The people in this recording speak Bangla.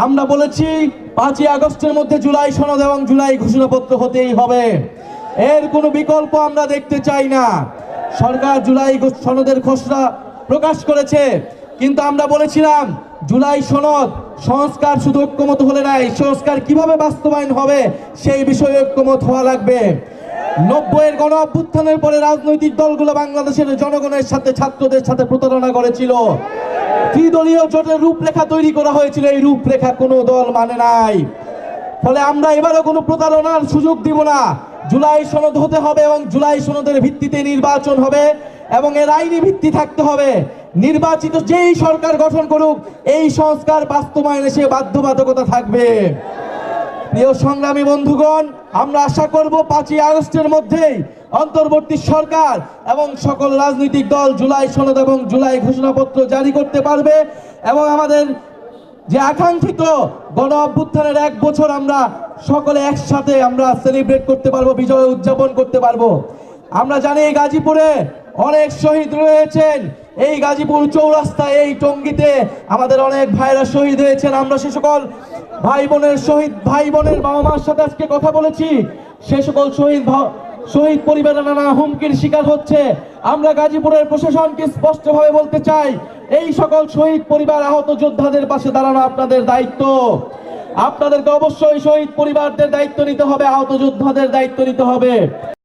আমরা বলেছি 5ই আগস্টের মধ্যে জুলাই সনদ এবং জুলাই ঘোষণাপত্র হতেই হবে, এর কোনো বিকল্প আমরা দেখতে চাই না। সরকার জুলাই সনদের খসড়া প্রকাশ করেছে, কিন্তু আমরা বলেছিলাম জুলাই সনদ সংস্কার শুধু ঐক্যমত হলে নাই, সংস্কার কিভাবে বাস্তবায়ন হবে সেই বিষয়ে ঐক্যমত হওয়া লাগবে। 90-এর গণ অভ্যুত্থানের পরে রাজনৈতিক দলগুলো বাংলাদেশের জনগণের সাথে, ছাত্রদের সাথে প্রতারণা করেছিল। ত্রিদলীয় জোটের রূপরেখা তৈরি করা হয়েছিল, এই রূপরেখা কোনো দল মানে নাই। ফলে আমরা এবারও কোনো প্রতারণার সুযোগ দিব না। জুলাই সনদ হতে হবে এবং জুলাই সনদের ভিত্তিতে নির্বাচন হবে এবং এর আইনি ভিত্তি থাকতে হবে। নির্বাচিত যেই সরকার গঠন করুক এই সংস্কার বাস্তবায়নে সে বাধ্যবাধকতা থাকবে। প্রিয় সংগ্রামী বন্ধুগণ, আমরা আশা করব 5ই আগস্টের মধ্যেই অন্তর্বর্তী সরকার এবং সকল রাজনৈতিক দল জুলাই সনদ এবং জুলাই ঘোষণাপত্র জারি করতে পারবে এবং আমাদের যে আকাঙ্ক্ষিত গণ অভ্যুত্থানের 1 বছর আমরা সকলে একসাথে আমরা সেলিব্রেট করতে পারবো, বিজয় উদযাপন করতে পারবো। আমরা জানি এই গাজীপুরে অনেক শহীদ রয়েছেন, এই গাজীপুর চৌরাস্তায়, এই টঙ্গীতে আমাদের অনেক ভাইরা শহীদ হয়েছেন। আমরা সে সকল ভাই বোনের বাবা মার সাথে আজকে কথা বলেছি। সে সকল শহীদ পরিবারের নানা হুমকির শিকার হচ্ছে। আমরা গাজীপুরের প্রশাসনকে স্পষ্টভাবে বলতে চাই, এই সকল শহীদ পরিবার, আহত যোদ্ধাদের পাশে দাঁড়ানো আপনাদের দায়িত্ব। আপনাদেরকে অবশ্যই শহীদ পরিবারদের দায়িত্ব নিতে হবে, আহত যোদ্ধাদের দায়িত্ব নিতে হবে।